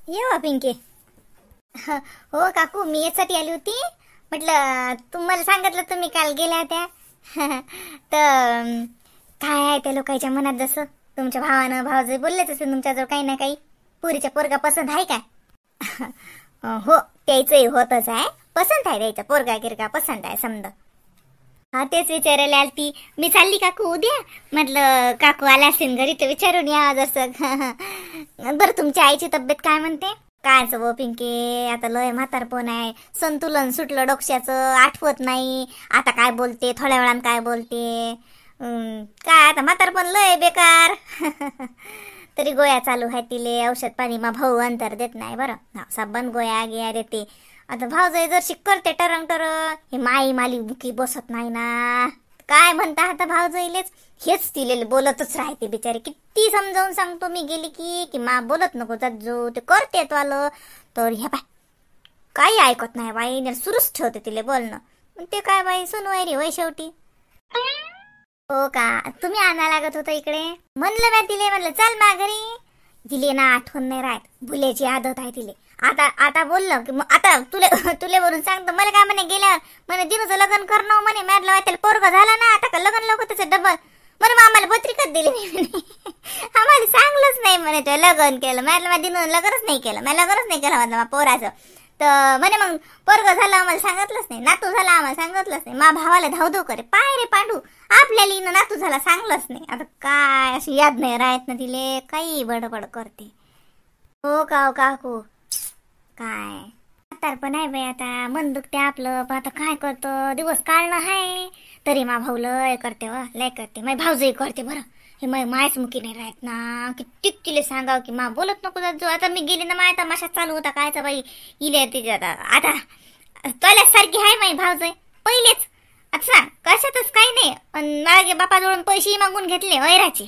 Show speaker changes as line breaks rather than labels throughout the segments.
येवा पिंके. हो काकू, मी यासाठी आली होती. म्हटलं तुम्हाला सांगितलं तुम्ही काल गेल्या होत्या. तर काय आहे त्या लोकांच्या मनात, जसं तुमच्या भावानं भावजय बोललेच असेल तुमच्याजवळ काही ना काही. पुरीच्या पोरगा पसंत आहे काय? हो, त्याचंही होतच आहे. पसंत आहे द्यायचा पोरगा गिरगा पसंत आहे समजा. हा, तेच विचारायला आलती मी. चालली काकू उद्या. म्हटलं काकू आल्या असतील घरी तर विचारून या जसं. बरं, तुमच्या आईची तब्येत काय म्हणते? कायच वो पिंके, आता लय म्हातारपण आहे. संतुलन सुटलं डोक्याचं, आठवत नाही आता काय बोलते, थोड्या वेळानं काय बोलते. काय आता म्हातारपण लय बेकार. तरी गोळ्या चालू आहे तिले, औषध पाणी. मा भाऊ अंतर देत नाही बरं. सबन गोळ्या गिया देते. आता भाऊजाई जर करते टरंग टर, हे माई माली बुकी बसत नाही ना. काय म्हणता आता भाऊजाईलेच हेच तिले बोलतच राहते बिचारे. किती समजावून सांगतो मी गेली की मा बोलत नको जाजो, ते करते तो आलं तर हे बाय काही ऐकत नाही बाई. सुरूच ठेवते तिले बोलणं. ते काय बाई सुनवायरी वय शेवटी. हो का, तुम्ही आणा लागत होता इकडे. म्हणलं मी तिले, म्हणलं चल मा घरी. तिले ना आठवण नाही राहत, भुल्याची आदत आहे तिले. आता बोललं की आता तुले बोलून सांगतो. मला काय म्हणे गेल्यावर, म्हणे दिनूचं लग्न करणं म्हणे. मॅडला त्याला पोरग झालं ना, आता का लग्न लोक त्याचं डबल. बरं, मग आम्हाला पत्रिकाच दिली मी म्हणे. आम्हाला सांगलंच नाही म्हणे तो लग्न केलं. मॅडला दिनू लग्नच नाही केलं, मला लग्नच नाही केलं म्हटलं पोराचं. तर म्हणे मग पोरग झालं आम्हाला सांगितलंच नाही, नातू झाला आम्हाला सांगितलंच नाही. मा भावाला धावधव करे, पाय रे पांडू आपल्याला नातू झाला सांगलंच नाही. आता काय अशी याद नाही राहत ना तिले, काही बडबड करते. हो का काकू, काय तर पण आहे बाई. आता मन दुखते आपलं, पण आता काय करतो, दिवस काढणं आहे. तरी मा भाऊ लय करते व, लय करते. माय भाऊजही करते बरं. हे मायच मुकी नाही राहत ना. किती तिले सांगाव की मा बोलत नको जात जो. आता मी गेली ना, माय तमाशा चालू होता कायचा बाई. इले तिच्या आता तोल्यासारखी आहे माई भाऊजय पहिलेच. आता सांग कशातच काही नाही. आणि मागे बापाजवळून पैसे मागून घेतले वैराचे.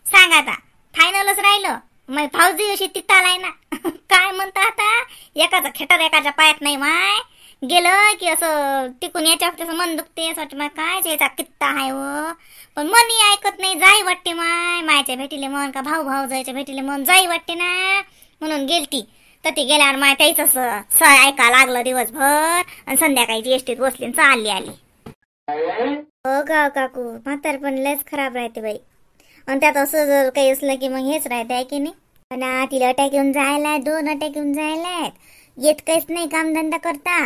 सांग आता फायनलच राहिलं. माय भाऊजी अशी तिथालाय ना. काय म्हणता आता, एकाचा खेटर एकाच्या पायात नाही. माय गेलं की असं टिकून याच्या मन दुखते. असं वाटतं माय काय याचा कित्ता आहे व. पण मनी ऐकत नाही, जाई वाटते. मायच्या भेटीले मन का भाऊ जायच्या भेटीले मन जाई वाटते ना. म्हणून गेलती तर ती गेल्यावर माय त्याच ऐका लागलं दिवसभर. आणि संध्याकाळी जीएसटीत बसली चालली आली. हो का काकू, म्हातार पण लयच खराब राहते बाई. आणि त्यात असं जर काही असलं की मग हेच राहते आहे की नाही. आणि तिला अटॅक येऊन जायला, 2 अटॅक येऊन जायला. येत काहीच नाही कामधंदा करता.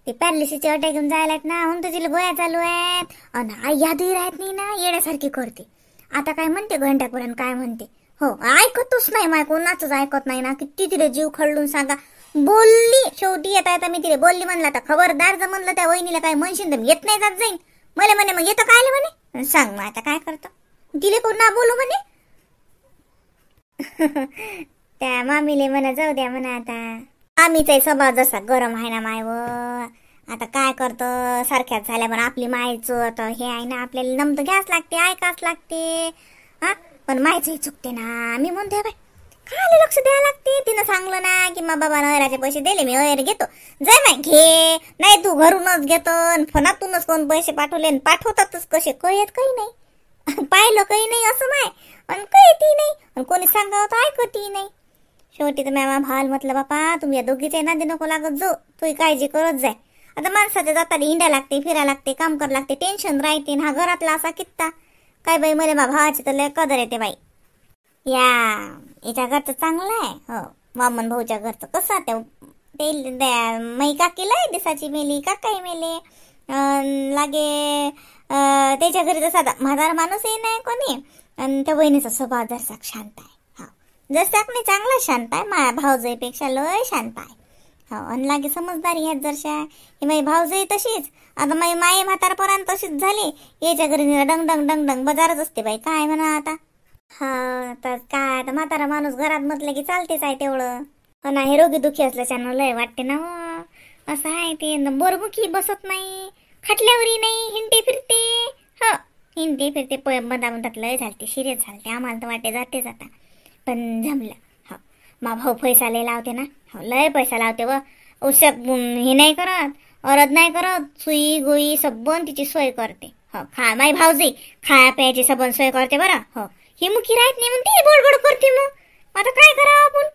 ते पॅरालिसिसचे अटॅक येऊन जायला ना. म्हणून तर तिला गोळ्या चालू आहेत. आणि यादही राहत नाही ना, येण्यासारखी करते. आता काय म्हणते घंटापर्यंत काय म्हणते. हो, ऐकतच नाही माय, कोणाच ऐकत नाही ना. किती तिला जीव खळून सांगा. बोलली शेवटी येता मी तिला बोलली. म्हणलं आता खबरदार जर म्हणलं त्या वहिनीला काय म्हणशील तर येत नाही जात जाईन. मला म्हणे मग येतं काय म्हणे. सांग मग आता काय करतो. तिले कोण ना बोलू म्हणे. त्या मामीले म्हणा जाऊ द्या म्हणा. आता आम्हीचाही स्वभाव जसा गरम आहे ना माय व. आता काय करतो, सारख्याच झाल्या. पण आपली मायचं आता हे आहे ना, आपल्याला नमतं घ्यास लागते, ऐकाच लागते. हा, पण मायचंही चुकते ना. मी म्हणते बाय खायला लक्ष द्यावं लागते. तिनं सांगलं ना की मा बाबा अयराचे पैसे दिले, मी अयर घेतो. जाय माय घे. नाही तू घरूनच घेतो, फोनातूनच कोण पैसे पाठवले, पाठवतातच कसे कळत काही नाही. पाहिलं काही नाही असं माय. आणि कळती नाही, आणि कोणी सांगावं तर ऐकती नाही. शेवटी तर मॅमा भावाला म्हटलं बापा तुम्ही या दोघीचे नादी नको लागत जो, तू काळजी करत जाय. आता माणसाच्या जाताना हिंडा लागते, फिरा लागते, काम करा लागते, टेन्शन राहते. हा घरातला असा कित्ता काय बाई. मला मा भावाची तर लय कदर येते बाई. याच्या घरचं चांगलं आहे. हो, वामन भाऊच्या घरचं कसं ते मै काकीला दिसाची मेली, काकाही मेले लागे. त्याच्या घरी तसा म्हातारा माणूसही नाही कोणी. आणि त्या बहिणीचा स्वभाव जरसाक शांत आहे. हा, जरसाक नाही चांगला शांत आहे. माझ्या भाऊजाईपेक्षा लय शांत आहे. हो, आणि लागे समजदारी ह्यात जरशा. ही माझी भाऊजाई तशीच. आता माझी माई म्हातारपर्यंत तशीच झाली. याच्या घरी डंग डंग डंग डंग बाजारच असते बाई. काय म्हणा आता. हा, तर काय आता म्हातारा माणूस घरात म्हटलं की चालतेच आहे तेवढं. पण हे रोगी दुखी असल्याच्यानं लय वाटते ना. असं आहे ते, बोरमुखी बसत नाही, खटल्यावरही नाही, हिंडते फिरते. हो, हिंडते फिरते. मधामधात लय झालते, शिरेच झालते. आम्हाला तर वाटे जातेच आता. पण जमलं. हो, मा भाऊ पैसा लय लावते ना. हो, लय पैसा लावते व. औषध हे नाही करत, अरद नाही करत. सुई गोई सबन तिची सोय करते. हो, माई भाऊजी खाया प्यायची सबन सोय करते बरं. हो, ही मुखी राहत नाही म्हणते, बोडबोड करते. मग आता काय करावं आपण.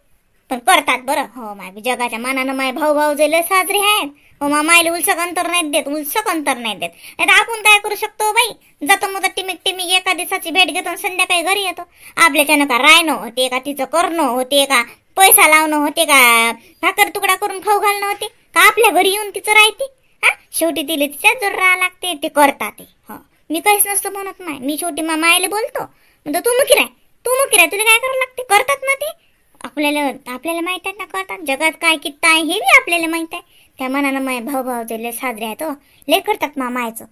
पण करतात बरं. हो माय जगाच्या मानानं माय भाऊ भाऊ जे साजरे आहेत. हो मायला उलसक अंतर नाही देत, उलसक अंतर नाही देत. नाही आपण काय करू शकतो बाई, जातो मग टिमिक टिमिक एका दिवसाची भेट घेतो संध्याकाळी घरी येतो. आपल्याच्यानं का रायनं होते का, तिचं करणं होते का, पैसा लावणं होते का, भाकर तुकडा करून खाऊ घालणं होते का, आपल्या घरी येऊन तिचं राहते. हा शेवटी तिला तिच्या जर राहा लागते, ते करतात. हो मी काहीच नसतं म्हणत नाही. मी शेवटी मायला बोलतो म्हणतो तू मुकी राय, तू मुकी राय, तुला काय करावं लागते. करतात ना ते. आपल्याला माहित आहे ना करतात. जगात काय किती आहे हे बी आपल्याला माहित आहे. त्या मनानं माय भाऊ भाऊ जे साजरे आहेत लय करतात मायचं.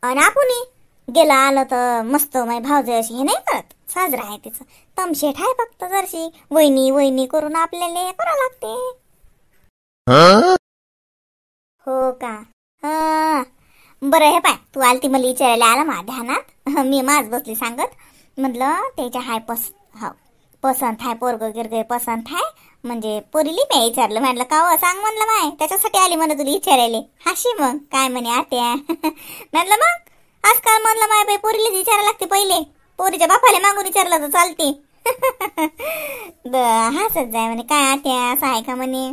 आणि आपण गेला आलं तर मस्त माय भाऊजे अशी हे नाही करत, साजरा आहे तिचं. तमशेठ आहे फक्त जरशी वहिनी वहिनी करून आपल्याला हे करावं लागते. हो का. बरं हे पाय, तू आलती मला विचारायला आला मा ध्यानात. मी माझ बसली सांगत म्हटलं त्याच्या हाय पसंत हाय, पोरग गिरगे पसंत हाय म्हणजे पोरीली मी विचारलं. म्हटलं का हो सांग म्हणलं माय, त्याच्यासाठी आली म्हणलं तुला विचारायले. हाशी मग काय म्हणे आत्या. म्हटलं मग आजकाल म्हणलं माय बाई पोरीलीच विचारायला लागते पहिले, पोरीच्या बापाला मागून विचारलं तर चालते. हसत जाय म्हणे काय आत्या असं आहे का म्हणे.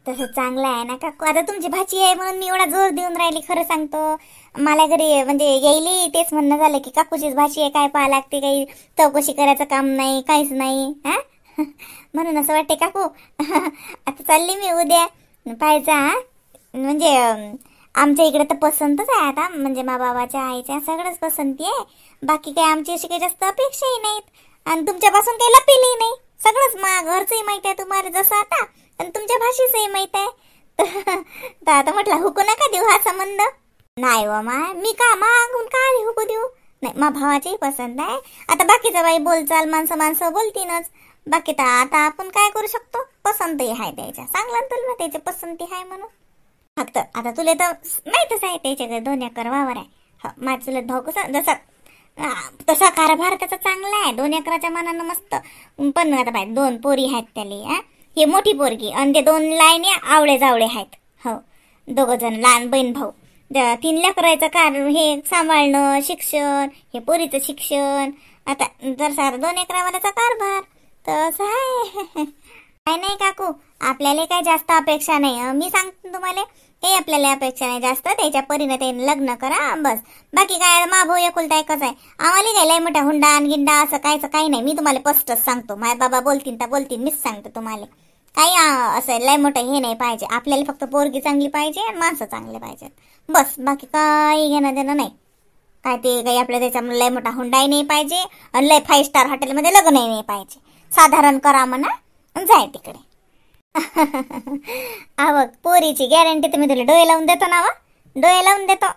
तसं चांगलं आहे ना काकू. आता तुमची भाची आहे म्हणून मी एवढा जोर देऊन राहिली. खरं सांगतो मला घरी म्हणजे येईली तेच म्हणणं झालं की काकूचीच भाची आहे, काय पाहा लागते, काही चौकशी करायचं काम नाही, काहीच नाही. हा म्हणून असं वाटते काकू. आता चालली मी उद्या पाहायचा. म्हणजे आमच्या इकडे तर पसंतच आहे आता, म्हणजे मा बाबाच्या आईच्या सगळंच पसंती आहे. बाकी काही आमची अशी काही जास्त अपेक्षाही नाहीत. आणि तुमच्यापासून काही लपेलही नाही. सगळंच मा घरचंही माहित आहे तुम्हाला जसं आता, आणि तुमच्या भाषेचंही माहित आहे. तर आता म्हटलं हुकू नका देऊ हा संबंध. नाही व माय मी का मागून काय हुकू देऊ. नाही मा भावाचीही पसंत आहे. आता बाकीचं बाई बोलचाल माणसं बोलतीनच. बाकी तर आता आपण काय करू शकतो. पसंतही आहे त्याच्या, चांगला तुला त्याची पसंती आहे म्हणून. फक्त आता तुला तर माहितच आहे त्याच्याकडे 2 एकर वावर आहे. हो माझं चुलत भाऊ कसं जसा तसा कारभार त्याचा चांगला आहे. 2 एकराच्या मनानं मस्त. पण आता बाई 2 पोरी आहेत त्याला. हे मोठी पोरगी आणि ते 2 लाईनी आवळे जावळे आहेत. हो 2 जण लहान बहीण भाऊ. 3 लेकराचं हे सांभाळणं, शिक्षण, हे पोरीचं शिक्षण. आता जर सारा 2 एकरावाल्याचा कारभार तसं आहे. काय नाही काकू, आपल्याला काही जास्त अपेक्षा नाही. मी सांगतो तुम्हाला काही आपल्याला अपेक्षा नाही जास्त. त्याच्या परीनं ते लग्न करा बस. बाकी काय मा भाऊ एकुलता एकच आहे. आम्हाला काय लय मोठा हुंडा गिंडा असं कायचं काही नाही. मी तुम्हाला स्पष्टच सांगतो. माझ्या बाबा बोलतील तर बोलतील, मीच सांगतो तुम्हाला. काही असं लय मोठं हे नाही पाहिजे. आपल्याला फक्त पोरगी चांगली पाहिजे आणि माणसं चांगले पाहिजेत बस. बाकी काही घेणं देणं नाही. काय ते काही आपल्या त्याच्यामुळे लय मोठा हुंडाही नाही पाहिजे आणि लय 5 स्टार हॉटेलमध्ये लग्नही नाही पाहिजे. साधारण करा म्हणा जाय तिकडे. अव पोरीची गॅरंटी तर मी तुला डोळे लावून देतो ना. डोळे लावून देतो.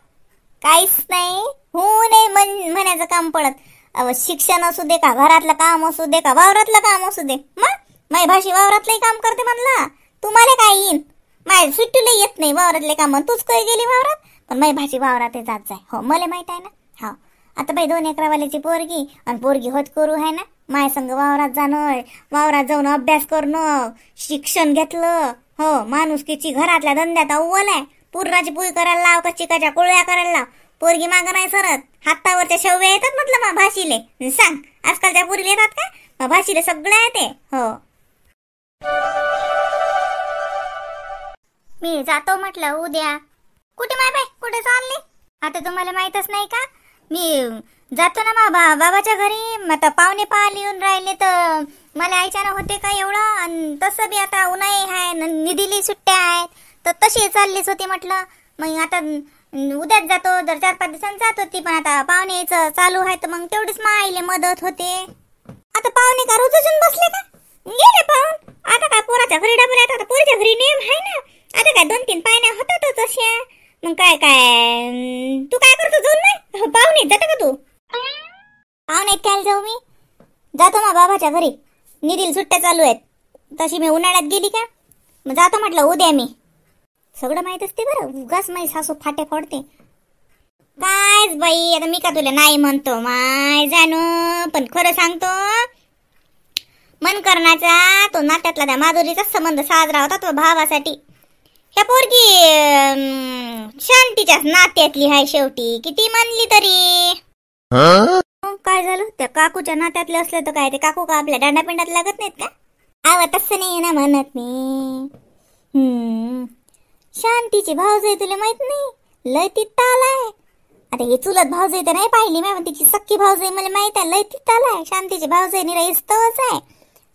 काहीच नाही हो नाही म्हणायचं काम पडत. अव शिक्षण असू दे का, घरातलं काम असू दे का, वावरातलं काम असू दे. मग माय भाषी वावरातलंही काम करते म्हणला. तुम्हाला काय येईन, माय सुट्टीला येत नाही वावरातले काम. तूच काही गेली वावरात, पण माय भाषी वावरात जात जाय. हो मला माहित आहे ना. हो आता बाई 2 एकरावाल्याची पोरगी आणि पोरगी होत करू आहे ना. माय संग वावरात जाणं, वावरात जाऊन अभ्यास करणं, शिक्षण घेतलं. हो माणुसकीची घरातल्या धंद्यात अव्वल आहे. पुरणाची पोळी करायला लाव का चिकाच्या कोळ्या करायला लाव. पोरगी मागं नाही सरत. हातावरच्या शेवया येतात म्हटलं मा भाषीले. सांग आजकालच्या पोरीला येतात का. मा भाषीले सगळं येते. हो मी जातो म्हटलं उद्या. कुठे माय बाई कुठे चालली. आता तुम्हाला माहितच नाही का मी जातो ना बाबाच्या घरी. आता पाहुणे पाहायला येऊन राहिले तर मला आईच्यानं होते का एवढं. आणि तसं बी आता उन्हाळी आहे, निधीली सुट्ट्या आहेत तर तशी चाललीच होती म्हटलं. मग आता उद्याच जातो. जर 4-5 दिवसांनी जात होती, पण आता पाहुणे यायचं चालू आहे तर मग तेवढीच मा आईले मदत होते. आता पाहुणे का रोज बसले का गेले पाहून. आता काय पोराच्या घरी डबल आता पोरीच्या घरी नेम आहे ना. आता काय 2-3 पायण्या होतातच अशा. मग काय तू काय करतो जाऊन नाही पाहुणे जातो का तू. पाहुणे काय जाऊ मी जातो ना बाबाच्या घरी. निधील सुट्ट्या चालू आहेत. तशी मी उन्हाळ्यात गेली का मग जातो म्हटलं उद्या. मी सगळं माहित असते बरं. उगाच माझी सासू फाटे फोडते. कायच बाई आता मी का तुला नाही म्हणतो माय जाणू. पण खरं सांगतो मन करण्याचा तो नात्यातला त्या माधुरीचा संबंध साजरा होता तो भावासाठी. ह्या पोरगी शांतीच्याच नात्यातली आहे शेवटी किती म्हणली तरी. काय झालं त्या काकूच्या नात्यातले असले तर काय ते काकू का आपल्या दांडापिंडात लागत नाहीत का. आव तसं नाही ना म्हणत मी. शांतीची भाऊजाई तुला माहित नाही, लय तिट्टाल आहे. आता हे चुलत भाऊजाई तर नाही पाहिली मी, तिची सख्खी भाऊजाई मला माहित आहे, लय तिट्टाल आहे. शांतीची भाऊजाई निराईस्तवच आहे.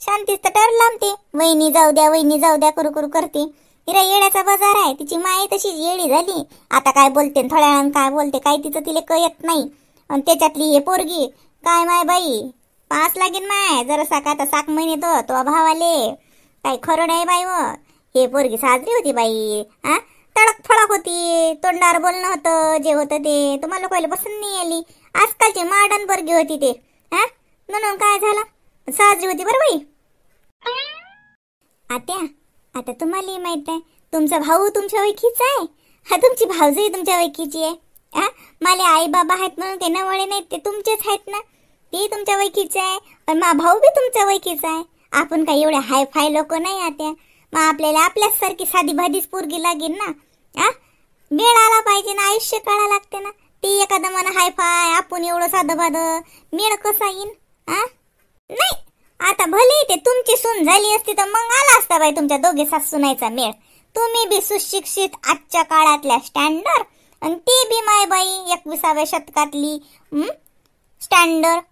शांतीच तर टर लांबते, वहिनी जाऊ द्या वहिनी जाऊ द्या करू करू करते. हिरा येड्याचा बाजार आहे. तिची माय तशी येडी झाली. आता काय बोलते थोड्या वेळानं काय बोलते काय तिचं तिला कळत नाही. आणि त्याच्यातली हे पोरगी काय माय बाई, 5 लागेन माय जरा आता 7 महिने तो भावाले काय खरं नाही बाई. व हे पोरगी साजरी होती बाई. तडक फडक होती, तोंडावर बोलणं होतं, जे होतं ते तुम्हाला लोकांना पसंत नाही आली. आजकालची मॉडर्न पोरगी होती ते. म्हणून काय झालं, साजरी होती बरं बाई. आत्या आता तुम्हाला माहित आहे, तुमचा भाऊ तुमच्या ओळखीचा आहे. तुमची भाऊजी तुमच्या ओळखीची आहे. मला आई बाबा आहेत म्हणून ते नवळे नाहीत, ते तुमचेच आहेत ना. ते तुमच्या ओळखीचे आहे आणि मा भाऊ बी तुमच्या ओळखीचा आहे. आपण काही एवढे हाय फाय लोक नाही आत्या. मग आपल्याला आपल्याच सारखी साधी भाधीच पोरगी लागेल ना. वेळ आला पाहिजे ना, आयुष्य काढा लागते ना. ती एखादा मना हाय फाय, आपण एवढं साधं भाध मेळ कसा येईन. नाही आता भले ते तुमची सून झाली असती तर मग आला असता बाई तुमच्या दोघे सासूनायचा मेळ. तुम्ही बी सुशिक्षित आजच्या काळातल्या स्टँडर्ड आणि ते बी माय बाई 21व्या शतकातली स्टँडर्ड.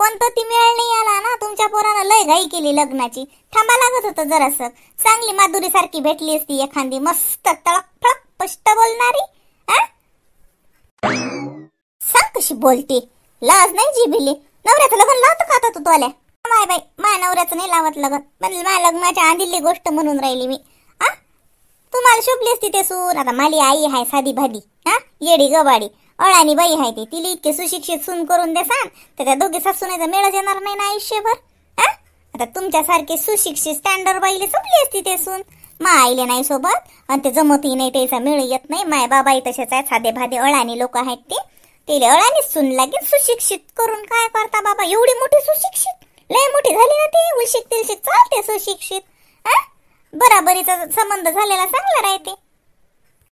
पण तो ती मेळ नाही आला ना. तुमच्या पोरानं लय घाई केली लग्नाची. थांबा लागत होतं जरासं. चांगली माधुरी सारखी भेटली असती एखादी मस्त तळक फळक स्पष्ट बोलणारी. सांग कशी बोलते, लाज नाही जिभेली. नवऱ्याचं लग्न लावतं का आता तू तोल्या. माय बाई माय नवऱ्याचं नाही लावत लग्न, म्हणजे माझ्या लग्नाच्या आधीली गोष्ट म्हणून राहिली मी. तुम्हाला शोभली असती ते सून. आता माली आई आहे साधी भादी, येडी गबाडी अळानी बाई आहे ती. तिला इतके सुशिक्षित सून करून दे सांग, तर त्या दोघे सासूनाचा मेळच येणार नाही ना आयुष्यभर. आता तुमच्यासारखे सुशिक्षित स्टँडर्ड बाईले सोबली असती ते सून. मा आईले नाही सोबत आणि ते जमतही नाही, त्याचा मेळ येत नाही. माय बाबाई तसेच आहेत, साधे भादे अळानी लोक आहेत ते. तिला अळानीच सून लागेल सुशिक्षित करून. काय करता बाबा एवढी मोठी सुशिक्षित, लय मोठी झाली ना ती. उलशिक तिलशिक चालते सुशिक्षित. बराबरीचा संबंध झालेला चांगला राहते.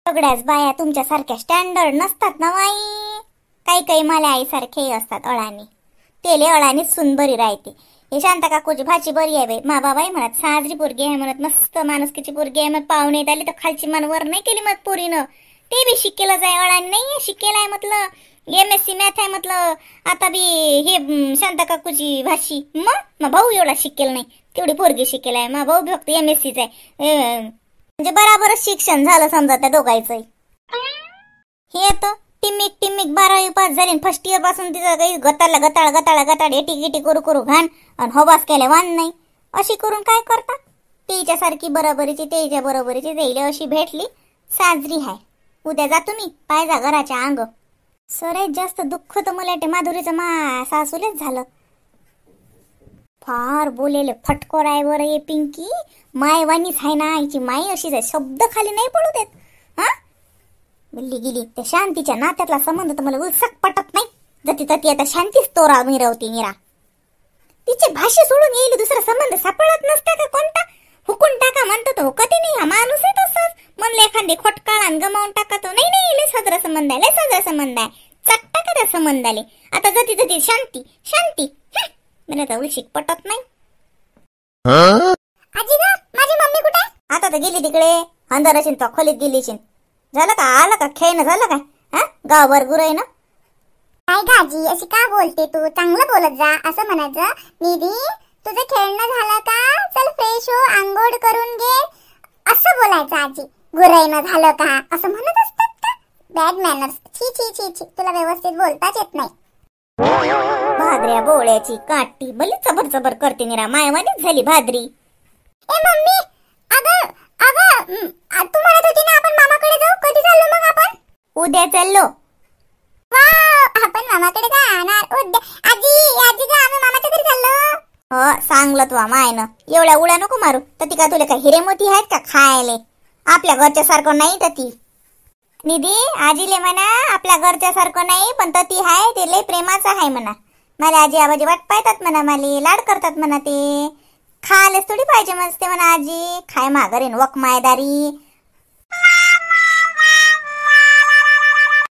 सगळ्याच बाया तुमच्या सारख्या स्टँडर्ड नसतात ना बाई. काही काही मला आईसारखे असतात अळानी. तेले अळानीच सून बरी राहते. हे शांता काकूची भाची बरी आहे बाई. मा बाबाई म्हणत साजरी पोरगी आहे म्हणत, मस्त माणुसकीची पोरगी आहे म्हणत. पाहुणे आले तर खालची मान वर नाही केली मत पोरीनं. ते बी शिकेलच आहे, अळानी नाही शिकेल आहे म्हटलं. MSc मॅथ आहे म्हटलं. आता बी हे शांता काकूची भाची. मग भाऊ एवढा शिकेल नाही, तेवढी पोरगी शिकेल आहे. मा भाऊ फक्त MScच आहे. म्हणजे बराबरच शिक्षण झालं समजा त्या दोघांचं. हे तर टिमिक 12वी पास झाली, फर्स्ट इयर पासून तिचं काही गताळ एटी गिटी करू घाण आणि हवास केल्या वान नाही. अशी करून काय करता. तेच्या सारखी बरोबरीची, तेच्या बरोबरीची देईल अशी भेटली साजरी आहे. उद्या जा तुम्ही पायजा घराच्या अंग. सगळ्यात जास्त दुःख तर मला वाटते माधुरीचं सासूलेच झालं. फार बोलेले फटकोर आहे वर ये पिंकी. मायवानीच आहे ना, हिची माई अशीच आहे, शब्द खाली नाही पडू देत. बोलली गेली त्या शांतीच्या नात्यातला संबंध तर मला उलसक पटत नाही. जती तती आता शांतीच तोरा मिरवती निरा. तिचे भाषे सोडून येईल दुसरा संबंध सापडत नसता का कोणता. हुकून टाका म्हणतो तो कधी नाही. हा माणूस आहे तसंच. म्हणले एखादी खोटकाळ गमावून टाका तो. नाही लय साजरा संबंध आहे, लय साजरा संबंध आहे. चट्टा का त्या संबंधाले. आता जती तती शांती शांती. मला तर उलशिक पटत नाही. आजी ग माझी मम्मी कुठे. आता तर गेली तिकडे अंदर असेल तो खोलीत गेली असेल. झालं का आलं का खेळणं झालं काय. गावभर गुरं आहे ना.
काय गाजी अशी का बोलते तू. चांगलं बोलत जा. असं म्हणायचं निधी तुझं खेळणं झालं का, चल फ्रेश हो आंघोळ करून घे असं बोलायचं. आजी गुरयनं झालं का असं म्हणत असतात का. Bad manners. छी छी छी छी. तुला व्यवस्थित बोलताच येत नाही.
भादऱ्या बोळ्याची काठी भली चबर चबर करते निरा. मायवानीच झाली भादरी.
ए मम्मी अगं तू म्हणत होती ना आपण मामाकडे जाऊ. कधी चाललो मग आपण.
उद्या चाललो.
वाव आपण मामाकडे जाणार उद्या. आजी ग आम्ही मामाच्या घरी चाललो.
हो सांगलं तू मायनं. एवढ्या उड्या नको मारू. तर ती का तुला काय हिरे मोती आहेत का खायले. आपल्या घरच्या सारखं नाही तर ती. निधी आजीले म्हणा आपल्या घरच्या सारखं नाही, पण तर ती हाय ते लय प्रेमाचं आहे म्हणा. मला आजी आबाजी वाट पाहतात म्हणा, मला लाड करतात म्हणा. ते खायलाच थोडी पाहिजे मस्ते म्हणा आजी. खाय माघारीन वक मायदारी.